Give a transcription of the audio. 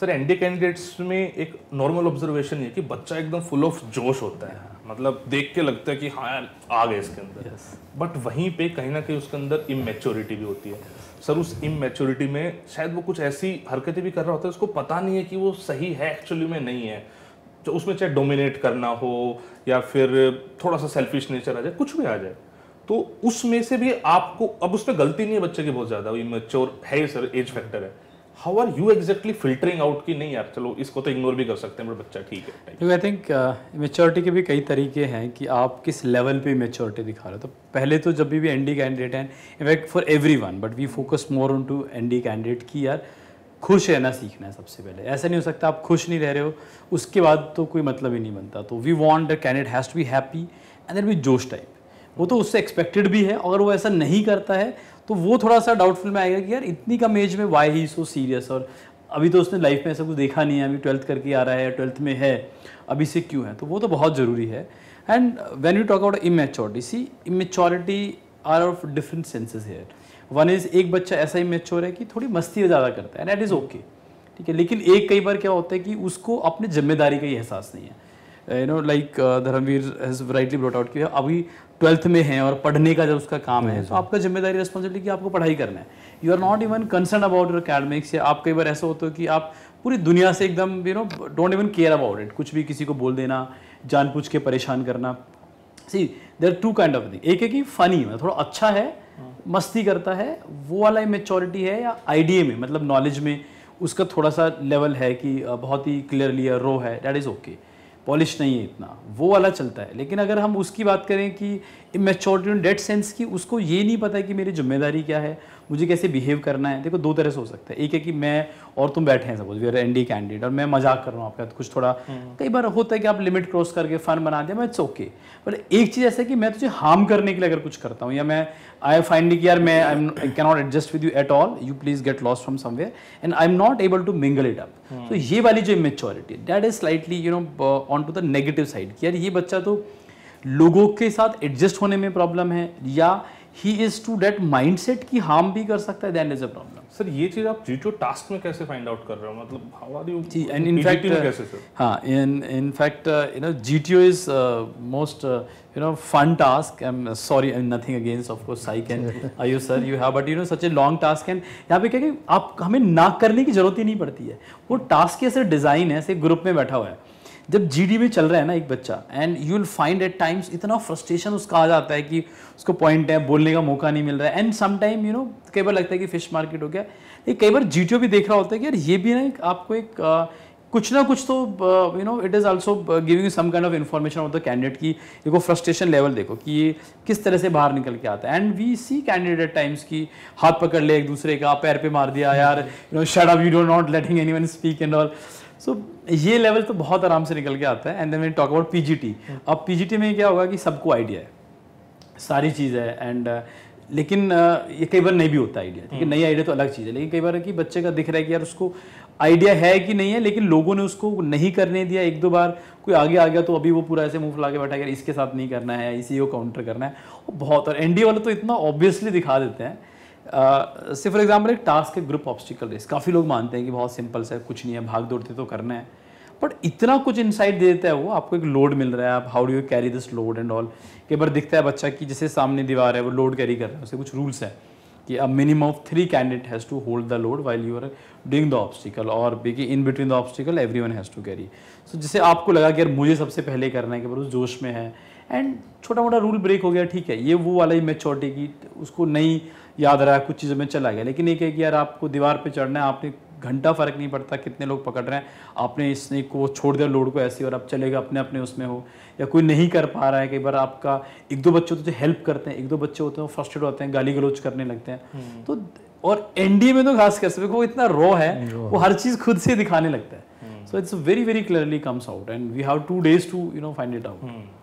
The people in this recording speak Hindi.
सर एनडीए कैंडिडेट्स में एक नॉर्मल ऑब्जर्वेशन है कि बच्चा एकदम फुल ऑफ जोश होता है, मतलब देख के लगता है कि हाँ यार आ गए इसके अंदर, बट वहीं पे कहीं ना कहीं उसके अंदर इमेच्योरिटी भी होती है। सर उस इमेच्योरिटी में शायद वो कुछ ऐसी हरकतें भी कर रहा होता है, उसको पता नहीं है कि वो सही है एक्चुअली में नहीं है, जो उसमें चाहे डोमिनेट करना हो या फिर थोड़ा सा सेल्फिश नेचर आ जाए, कुछ भी आ जाए, तो उसमें से भी आपको, अब उसमें गलती नहीं है बच्चे की बहुत ज्यादा, इमेच्योर है सर, एज फैक्टर है, how are you exactly filtering out कि नहीं यार चलो इसको तो इग्नोर भी कर सकते हैं बट बच्चा ठीक है? क्योंकि आई थिंक मेच्योरिटी के भी कई तरीके हैं कि आप किस लेवल पे मेच्योरिटी दिखा रहे हो। तो पहले तो जब भी एनडी कैंडिडेट हैं, in fact for everyone, but we focus more on to ND candidate की यार खुश रहना सीखना है सबसे पहले। ऐसा नहीं हो सकता आप खुश नहीं रह रहे हो उसके बाद तो कोई मतलब ही नहीं बनता। तो we want the candidate has to be happy and then be जोश टाइप, वो तो उससे एक्सपेक्टेड भी है। अगर वो ऐसा नहीं करता है तो वो थोड़ा सा डाउटफुल में आएगा कि यार इतनी कम एज में वाई ही सो सीरियस, और अभी तो उसने लाइफ में ऐसा कुछ देखा नहीं है, अभी 12th करके आ रहा है, 12th में है, अभी से क्यों है। तो वो तो बहुत ज़रूरी है। And when you talk about immaturity, see immaturity are of different senses here. One is एक बच्चा ऐसा इमेच्योर है कि थोड़ी मस्ती ज़्यादा करता है, दैट इज़ ओके, ठीक है। लेकिन एक कई बार क्या होता है कि उसको अपनी जिम्मेदारी का ही एहसास नहीं है। You know like Dharmveer has rightly brought out कि अभी 12th में है और पढ़ने का जब उसका काम है, तो आपका जिम्मेदारी रिस्पॉन्सिबिलिटी कि आपको पढ़ाई करना है। You are not even concern about your academics, या आप कई बार ऐसा होता है कि आप पूरी दुनिया से एकदम you know don't even care about it, कुछ भी किसी को बोल देना, जानबूझ के परेशान करना। See there are two kind of thing, एक है कि फनी मतलब थोड़ा अच्छा है, मस्ती करता है, वो वाला इमेच्योरिटी है, या आइडिया में मतलब नॉलेज में उसका थोड़ा सा लेवल है कि बहुत ही क्लियरली रो है, दैट इज़ ओके, पॉलिश नहीं है इतना, वो वाला चलता है। लेकिन अगर हम उसकी बात करें कि इमेच्योरिटी इन डेट सेंस की उसको ये नहीं पता है कि मेरी जिम्मेदारी क्या है, मुझे कैसे बिहेव करना है। देखो दो तरह से हो सकता है, एक है कि मैं और तुम बैठे हैं suppose we are ND candidate और मैं मजाक कर रहा हूँ आपका, तो कुछ थोड़ा कई बार होता है कि आप लिमिट क्रॉस करके फन बना दिया, मैं इट्स ओके। पर एक चीज़ ऐसा है कि मैं तुझे हार्म करने के लिए अगर कुछ करता हूँ, या मैं आई फाइंड कि यार मैं I can not adjust with you at all, you please get lost from somewhere and I am not able to mingle it up. तो ये वाली जो immaturity that is slightly you know on to the negative side कि यार ये बच्चा तो लोगों के साथ एडजस्ट होने में प्रॉब्लम है, या he is to that mindset की हार्म भी कर सकता है, that is a problem. Sir ये चीज आप जीटीओ टास्क में कैसे फाइंड आउट कर रहे हो, मतलब how are you ji, and in fact कैसे सर? हाँ, in fact you know GTO is most you know fun task. I'm sorry, I'm nothing against of course psych and IU sir you have, but you know such a long task, and यहाँ पे क्या कि आप हमें ना करने की जरूरत ही नहीं पड़ती है। वो टास्क ऐसे डिज़ाइन है, ऐसे ग्रुप में बैठा हुआ है, जब जीडी में चल रहा है ना एक बच्चा, and you will find at times इतना फ्रस्ट्रेशन उसका आ जाता है कि उसको पॉइंट है, बोलने का मौका नहीं मिल रहा है, and some time you know कई बार लगता है कि फिश मार्केट हो गया। ये कई बार जीटीओ भी देख रहा होता है कि यार ये भी ना आपको एक कुछ ना कुछ तो you know it is also giving you some kind of information of the candidate की देखो फ्रस्ट्रेशन लेवल देखो कि ये किस तरह से बाहर निकल के आता है। And we see candidate times की हाथ पकड़ ले एक दूसरे का, पैर पे मार दिया यार, you know shut up, you don't not letting anyone speak and all. So ये लेवल तो बहुत आराम से निकल के आता है। And then we talk about PGT. अब पीजीटी में क्या होगा कि सबको आइडिया है, सारी चीज़ है, एंड लेकिन ये कई बार नहीं भी होता आइडिया, ठीक है, नई आइडिया तो अलग चीज़ है, लेकिन कई बार है कि बच्चे का दिख रहा है कि यार उसको आइडिया है कि नहीं है, लेकिन लोगों ने उसको नहीं करने दिया, एक दो बार कोई आगे आ गया तो अभी वो पूरा ऐसे मुंह फुला के बैठा यार इसके साथ नहीं करना है, इसी को काउंटर करना है। वो बहुत, और एनडीए वाले तो इतना ऑब्वियसली दिखा देते हैं। से फॉर एग्जाम्पल एक टास्क है ग्रुप ऑब्स्टिकल रेस, काफ़ी लोग मानते हैं कि बहुत सिंपल सा है, कुछ नहीं है, भाग दौड़ते तो करना है, बट इतना कुछ इनसाइट दे देता है वो, आपको एक लोड मिल रहा है, आप how do you carry this load and all. कई बार दिखता है बच्चा कि जैसे सामने दीवार है वो लोड कैरी कर रहा है, उससे कुछ रूल्स है कि अब minimum of 3 candidate has to hold the load while you are doing the obstacle, और in between the obstacle everyone has to carry. So जैसे आपको लगा कि यार मुझे सबसे पहले करना है, कि उस जोश में है एंड छोटा मोटा रूल ब्रेक हो गया, ठीक है, ये वो वाला ही मैच्योरिटी की उसको नहीं याद रहा, कुछ चीज़ों में चला गया। लेकिन एक है कि यार आपको दीवार पे चढ़ना है, आपने घंटा फर्क नहीं पड़ता कितने लोग पकड़ रहे हैं, आपने इसने को छोड़ दिया लोड को ऐसे, और अब चलेगा अपने अपने उसमें हो, या कोई नहीं कर पा रहा है, कई बार आपका एक दो बच्चे होते हैं हेल्प करते हैं, एक दो बच्चे होते हैं फ्रस्ट्रेट होते हैं, गाली गलौज करने लगते हैं। तो और एनडीए में तो खास कर वो इतना रॉ है, वो हर चीज़ खुद से दिखाने लगता है। So it's very very clearly comes out and we have 2 days to you know find it out.